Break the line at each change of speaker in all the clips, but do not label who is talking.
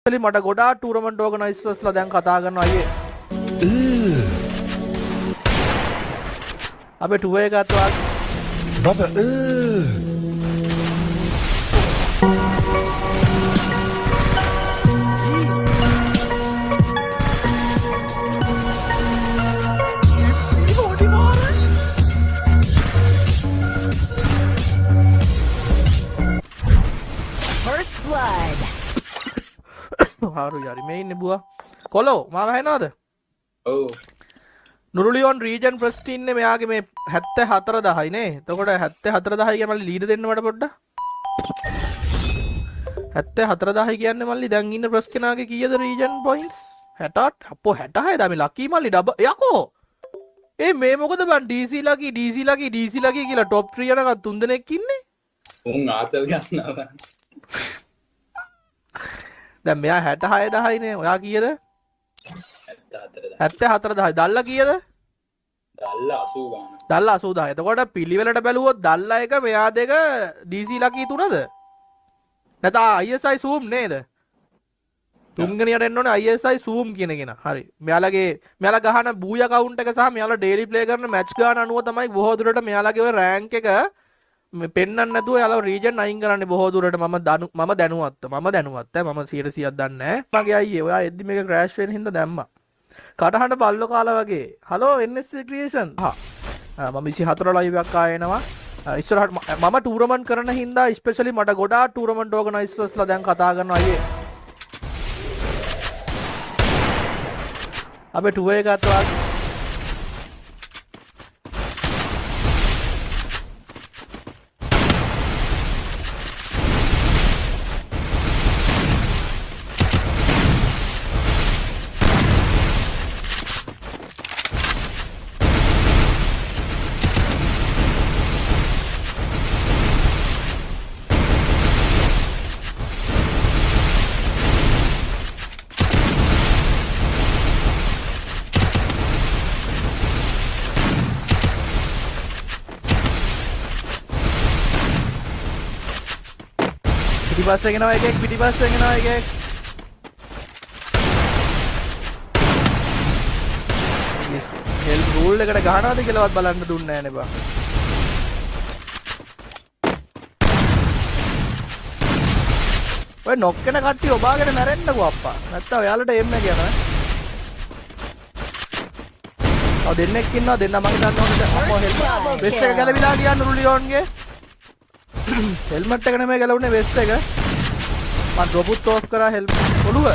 මට ගොඩාක් ටූර්නමන්ට් ඕගනයිසර්ස්ලා දැන් කතා කරනවා අයියේ. අපේ ටුවර් එක ගත්තා.
Brother,
First blood.
හාරු යාරි මේ ඉන්නේ බුවා. කොලෝ මාව ඇහෙනවද?
ඔව්
නුරුලියොන් රීජන් ෆස්ට් ඉන්නේ මෙයාගේ මේ 74000යි නේ. එතකොට 74000 කියන්නේ මල්ලි ලීඩ් දෙන්න මට පොඩ්ඩක්. 74000 කියන්නේ මල්ලි දැන් ඉන්න ප්‍රස් කෙනාගේ කීයද රීජන් පොයින්ට්ස්? 68. අපෝ 66 දා මේ ලකී මල්ලි ඩබල් යකෝ. ඒ මේ මොකද බං DC ලකී කියලා টপ 3 යනකම් 3 දෙනෙක් ඉන්නේ.
උන් ආතල් ගන්නවා
දැන් මෙයා 66000යි නේ. ඔයා කීයද? 74000. දල්ලා කීයද?
දල්ලා 80 ගන්න.
දල්ලා 80000. එතකොට පිළිවෙලට බැලුවොත් දල්ලා එක මෙයා දෙක DC ලකී 3ද? නැත්නම් ISI zoom නේද? තුන්වෙනියට එන්න ඕනේ ISI zoom කියන කෙනා. හරි. මෙයාලා ගහන බූය account එක සහ මෙයාලා daily play කරන match ගාන අනුව තමයි බොහෝ දුරට මෙයාලගේ ඔය rank එක පෙන්වන්න නැතුව යාලා region අයින් කරන්නේ බොහෝ දුරට. මම දැනුවත්. මම 100%ක් දන්නේ නැහැ. මගේ අයියේ ඔයා එද්දි මේක crash වෙන හින්දා දැම්මා. කටහඬ බල්ලෝ කාලා වගේ. Hello NSC creation. මම 24 live එකක් ආයෙනවා. ඉස්සරහට මම ටූර්නමන්ට් කරන හින්දා ස්පෙෂලි මට ගොඩාක් ටූර්නමන්ට් ඕගනයිසර්ස්ලා දැන් කතා කරනවා අයියේ. අපේ ටුවර් එක ගත්තා. පිටිපස්සෙන් එනවා එකෙක් පිටිපස්සෙන් එනවා එකෙක්. හෙල් රූල් එකට ගහනවාද කියලාවත් බලන්න දුන්නේ නැහැ නේ බං. ඔය නොක් වෙන කට්ටිය ඔබාගෙන මැරෙන්නකෝ අප්පා. නැත්තම් ඔයාලට එම් එක යනවා. ඔව් දෙන්නෙක් ඉන්නවා දෙන්න මම දන්නවද අම්මෝ හෙල් වෙස්ට් එක ගැලවිලා ගියා නුරුලියෝන්ගේ. හෙල්මට් එක නෙමෙයි ගැලවුනේ වෙස්ට් එක. මම රොබොට් ඕෆ් කරා ඔළුව.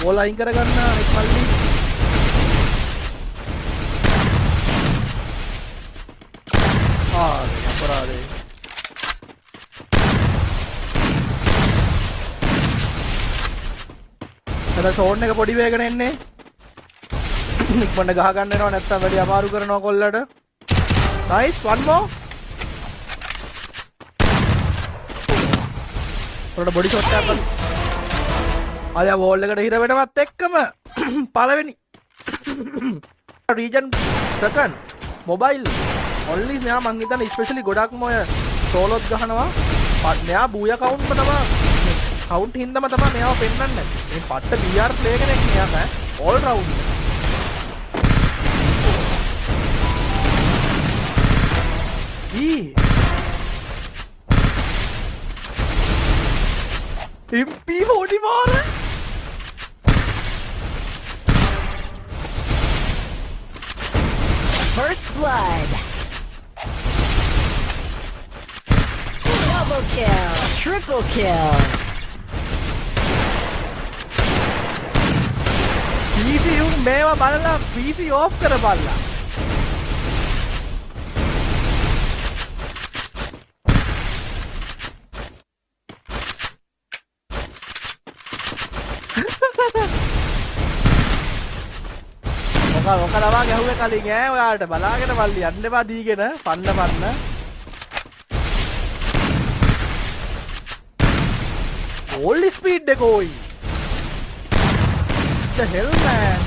වෝල් අයින් කරගන්න එක් මල්ලි. අපරාධේ. අර සෝන් එක පොඩි වේගන එන්නේ. ඉක්මනට ගහ ගන්න වෙනවා නැත්තම් වැඩි අමාරු කරනවා කොල්ලට. nice one more. පොඩ බොඩි ෂොට් එකක් ගන්න. ආය වෝල් එකට හිර වෙනවත් එක්කම පළවෙනි රීජන් සෙකන්ඩ් මොබයිල් ඔන්ලි මෙයා මං හිතන්නේ ස්පෙෂලි ගොඩක්ම ඔය සෝලොත් ගහනවා. මෙයා බූය කවුන්ට් තමයි කවුන්ට් හින්දාම තමයි මෙයාව පෙන්වන්නේ. මේ පට්ට BR ප්ලේ කෙනෙක් මෙයා නෑ all round. MP44
First blood. Double kill. Triple kill.
PC මේවා බලලා PC ඕෆ් කර බලලා. ඔක ලවා ගැහුවේ කලින් ඈ ඔයාලට බලාගෙන මල්ලි යන්න එපා දීගෙන පන්න. ඕල් ස්පීඩ් එක ඕයි. The hell man.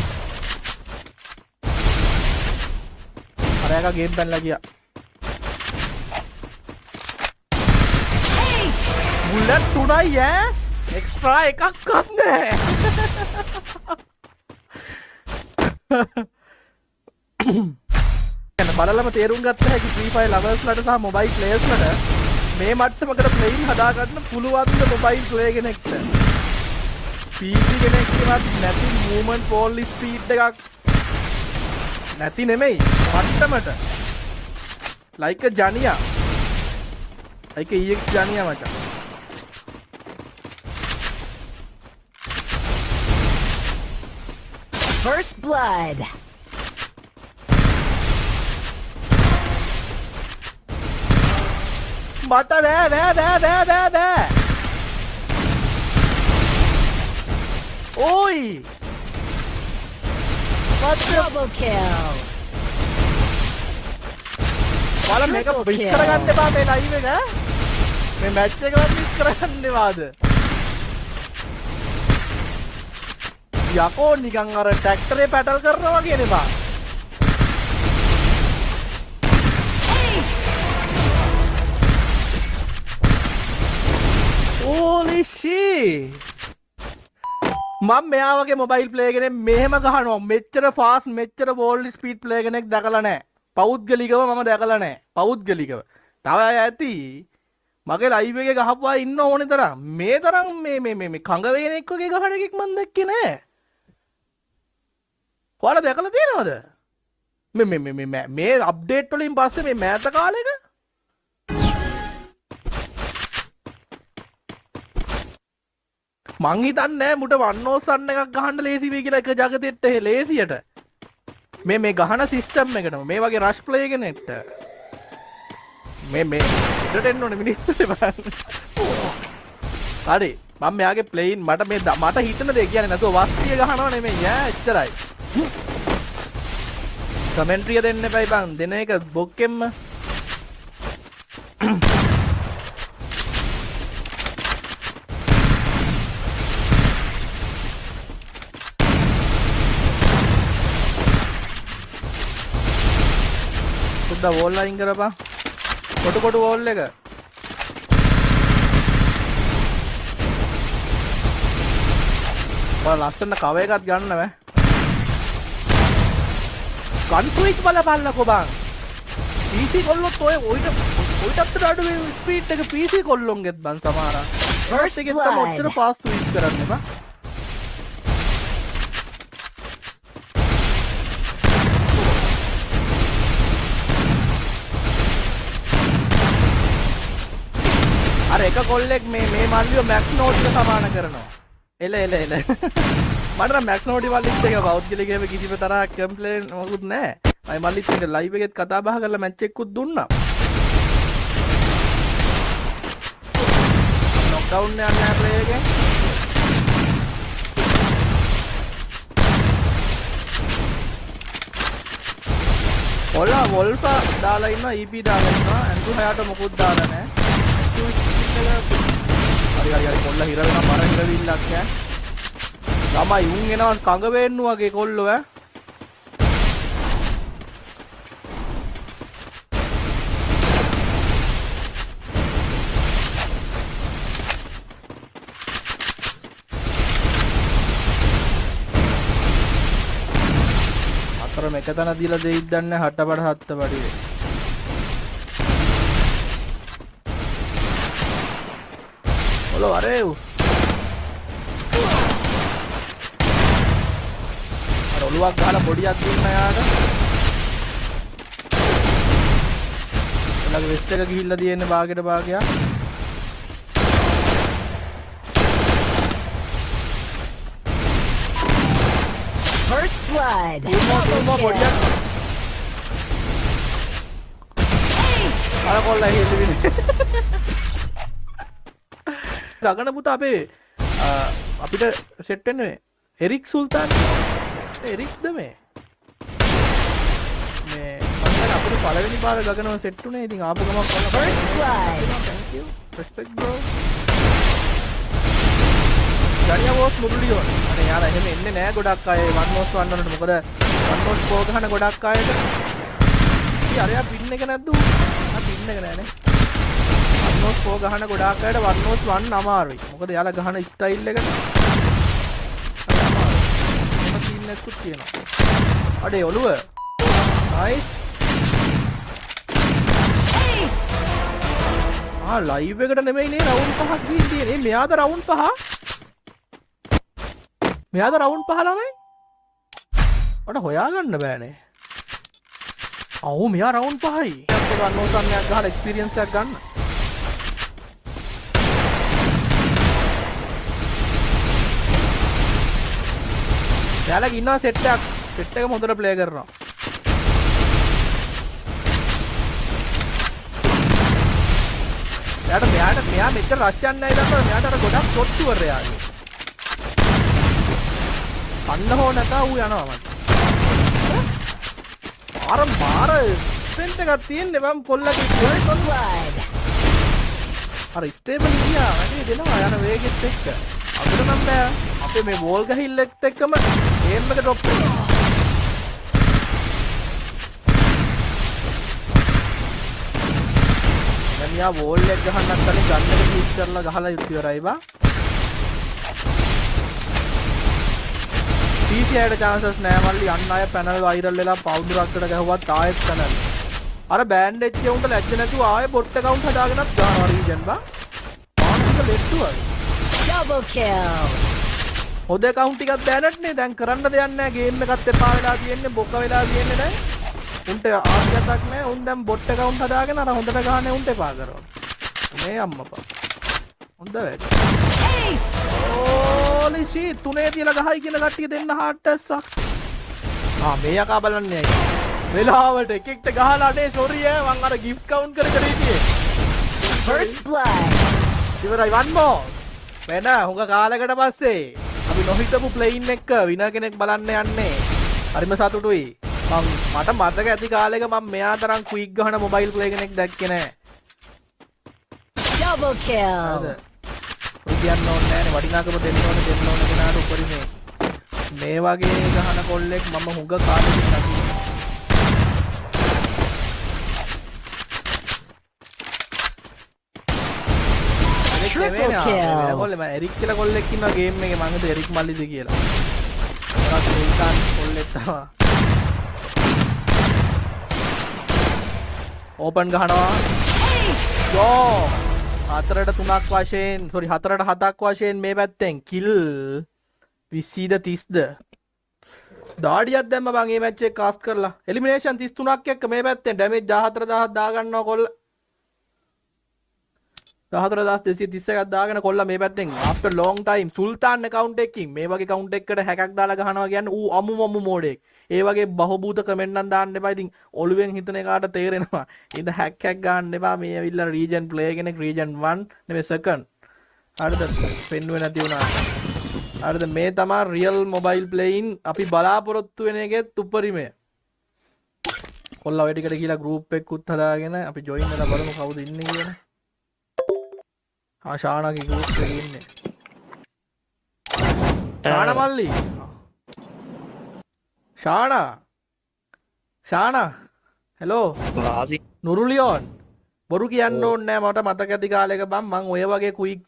අරයක ගේම් පැනලා ගියා. බුලට් 3යි ඈ එක්ස්ට්‍රා එකක්වත් නැහැ එන බලලම තේරුම් ගත්ත හැකි Free Fire lovers ලට සහ mobile players ලට මේ මට්ටමකට ප්ලේයින් හදා ගන්න පුළුවන් ද mobile play කෙනෙක්ට PC කෙනෙක්වත් නැති movement ball speed එකක් නැති නෙමෙයි මට්ටමට like a Jania like a EX Jania මචං
First blood.
මට බෑ ඕයි
Double kill.
බල මේක විස් කරගන්න එපා මේ ලයිව් එක මේ මැච් එකවත් විස් කරගන්න එපාද යකෝ නිකන් අර ට්‍රැක්ටරේ පැටල් කරනවා වගේ නෙපා holy shit මම මෙයා වගේ මොබයිල් ප්ලේ කෙනෙක් මෙහෙම ගහනවා මෙච්චර ෆාස්ට් මෙච්චර බෝල් ස්පීඩ් ප්ලේ කෙනෙක් දැකලා නැහැ පෞද්ගලිකව මම දැකලා නැහැ පෞද්ගලිකව තව අය ඇති මගේ ලයිව් එකේ ගහපුවා ඉන්න ඕනේ තරම් මේ තරම් මේ කංග වේනෙක් වගේ ගහන එකෙක් මම දැක්කේ නැහැ ඔයාලා දැකලා තියෙනවද මේ අප්ඩේට් වලින් පස්සේ මේ මෑත කාලෙක මං හිතන්නේ මුට වන්නෝසන්න එකක් ගහන්න ලේසි වෙයි කියලා එක జగතෙට ලේසියට මේ ගහන සිස්ටම් එකටම මේ වගේ රෂ් ප්ලේ කෙනෙක්ට මේ ඉඩට එන්න ඕනේ මිනිස්සු හරි මම මෙයාගේ ප්ලේයින් මට හිතන දේ කියන්නේ නැතුව වස්තිය ගහනව නෙමෙයි ඈ එච්චරයි කමෙන්ට්රිය දෙන්න එපයි බං දෙන එක බොක්කෙම්ම සුද්දා වෝල් ලයින් කරපන් කොට වෝල් එක බල ලස්සන කව එකක් ගන්න බෑ ගන් ස්විච් බලපල්ලකෝ බං PC කොල්ලොත් ඔයිටත් අඩු ස්පීඩ් එක PC කොල්ලොන්ගෙත් බං සමහර
First
එකෙත් තම
blood.
ඔච්චර ෆාස්ට් ස්විච් කරන්න බං අර එක කොල්ලෙක් මේ මල්ලිව මැක්ස් නෝට් එක සමාන කරනවා එල මට නම් මැක්ස් නෝටි මල්ලිත් එක පෞද්ගලිකව කිසිම තරහක් කම්ප්ලේන් මොකුත් නැහැ අය මල්ලිත් එක ලයිව් එකෙත් කතා බහ කරලා මැච් එකකුත් දුන්නා නොක්ඩවුන් යන්නේ නැහැ ප්ලේ එකෙන් ඔලා වොල්ෆා දාලා ඉන්නවා EP දාලා ඉන්නවා ඇන්ඩ්‍රු හයාට මොකුත් දාලා නැහැ හරි කොල්ල හිර වෙනවා මර හිරවිල්ලක් ඈ ළමයි උන් එනවා කඟ වේන්නු වගේ කොල්ලෝ ඈ අතරම එක තැන දීලා දෙයිද දන්නේ හටපඩ හත්ත පඩි Halo Areu. අර ඔළුවක් ගහලා පොඩියක් දුන්නා යාට. ඔයාලගේ වෙස්ට් එක ගිහිල්ලා තියෙන්නේ භාගයට භාගයක්.
First blood.
උඹ පොඩියක්. අර කොල්ලා හිටින්නේ. ගගන පුතා අපේ අපිට සෙට් වෙන්නේ එරික් සුල්තාන් එරික්ද මේ මම අපිට පළවෙනි පාර ගගනව සෙට් උනේ ඉතින් ආපු ගමක් වල
First blood.
thank you respect bro ජනියා වොස් මුරුලියෝ අනේ යාලා එහෙම එන්නේ නෑ ගොඩක් අය වන් වොස් වන්නනට මොකද වන් වොස් කෝ ගහන ගොඩක් අයට ඉතින් අරයා පින් එක නැද්ද පින් එක නෑනේ වන් වොස් 1v4 ගහන ගොඩාක් අයට 1v1 අමාරුයි. මොකද යාලා ගහන ස්ටයිල් එකට මොන සීන් එකකුත් තියෙනවා. අඩේ ඔළුව. නයිස්.
Ace!
ලයිව් එකට නෙමෙයි නේ රවුන්ඩ් 5ක් ගිහින් තියෙන්නේ. මෙයාද රවුන්ඩ් 5? මෙයාද රවුන්ඩ් 5 ළමයි? මට හොයාගන්න බෑනේ. ඔව් මෙයා රවුන්ඩ් 5යි. ඒක ගන්නෝසන් එකක් ගහලා එක්ස්පීරියන්ස් එකක් ගන්න. යාළුවා ඉන්නවා සෙට් එකක්. සෙට් එක හොඳට ප්ලේ කරනවා. මෙයා මෙච්චර රෂ් යන්නේ නැහැ දන්නවද? මෙයාට අර ගොඩක් ෂොට් ඉවර යාළුවා. අන්න හෝ නැතා ඌ යනවා මට. මාර ස්පෙන්ට් එකක් තියෙන්නේ මම කොල්ලගේ
First blood.
අර ස්ටේබල් ගියා වැඩි දෙනවා යන වේගෙත් එක්ක. අතන නම් බෑ. අපේ මේ බෝල් ගහිල්ලෙත් එක්කම ගේම් එක ඩ්‍රොප් වෙනවා. දැන් යා බෝල් එක ගහන්නත් කලින් ගන්න එක ක්ලික් කරලා ගහලා ඉවරයි බා. PCයට chances නෑ මල්ලි අන්න අය පැනල් වයිරල් වෙලා පවුඩු රක්කට ගහුවත් ආයෙත් පැනල්. අර බෑන්ඩ් එකේ උන්ට ලැජ්ජ නැතුව ආයෙ බොට් account හදාගෙනත් ගන්නවා රීජන් බා. ආනික ලෙට්ටුවයි.
Double kill.
හොද account ටිකක් බෑනට් නේ දැන් කරන්න දෙයක් නෑ ගේම් එකත් එපා වෙලා තියෙන්නේ බොක වෙලා තියෙන්නේ දැන්. උන්ට ආසියතක් නෑ උන් දැන් බොට් account හදාගෙන අර හොඳට ගහන්නේ උන්ට එපා කරනවා. මේ අම්මපා. හොඳ වැඩ.
Ace!
Holy shit තුනේ තියලා ගහයි කියන කට්ටිය දෙන්න හાર્ට් ඇස්සක්. මේ යකා බලන්නේ ඇයි. වෙලාවට එක එක්ට ගහලා අනේ සෝරි ඈ මං අර gift count කර කර හිටියේ.
First blood.
ඉවරයි one more. වෙන හුඟ කාලයකට පස්සේ අපි නොහිතපු ප්ලේන් එක විනර් කෙනෙක් බලන්න යන්නේ. හරිම සතුටුයි. මට මතක ඇති කාලෙක මම මෙයා තරම් ක්වික් ගහන මොබයිල් ප්ලේ කෙනෙක් දැක්කේ නෑ.
Double kill.
කියන්න ඕනේ නෑනේ වටිනාකම දෙන්න ඕනේ කෙනාට උපරිමේ. මේ වගේ ගහන කොල්ලෙක් මම හුඟ කාලෙකින් නැති.
Triple kill.
කොල්ලේ මම එරික් කියලා කොල්ලෙක් ඉන්නවා ගේම් එකේ මම හිතුවා එරික් මල්ලිද කියලා. ඒවත් සුල්තාන් කොල්ලෙක් තමයි. ඕපන් ගහනවා. යෝ 4ට 3ක් වශයෙන් සෝරි 4ට 7ක් වශයෙන් මේ පැත්තෙන් කිල් 20ද 30ද දාඩියක් දැම්ම බං මේ මැච් එක කාස්ට් කරලා එලිමිනේෂන් 33ක් එක්ක මේ පැත්තෙන් ඩැමේජ් 14000ක් දා ගන්නවා කොල්ල 14231ක් දාගෙන කොල්ල මේ පැත්තෙන් after long time සුල්තාන් account එකකින් මේ වගේ account එකකට හැකක් දාලා ගහනවා කියන්නේ ඌ අමු මෝඩෙක් ඒ වගේ බහබූත කමෙන්ට් නම් දාන්න එපා ඉතින් ඔළුවෙන් හිතන එකාට තේරෙනවා ඉතින් හැක් ගන්න එපා මේ ඇවිල්ලා region play කෙනෙක් region 1 නෙමෙයි second හරිද පෙන්නුවේ නැති වුණා හරිද මේ තමයි real mobile playing අපි බලාපොරොත්තු වෙන එකෙත් උපරිමය කොල්ලා ඔය ටිකට ගිහලා group එකකුත් හදාගෙන අපි join වෙලා බලමු කවුද ඉන්නේ කියලා ශානාගේ group එකේ ඉන්නේ ශානා මල්ලි ශානා හෙලෝ
රාසි
නුරුලියෝන් බොරු කියන්න ඕනේ නෑ මට මතක ඇති කාලෙක බම් මං ඔය වගේ කුයික්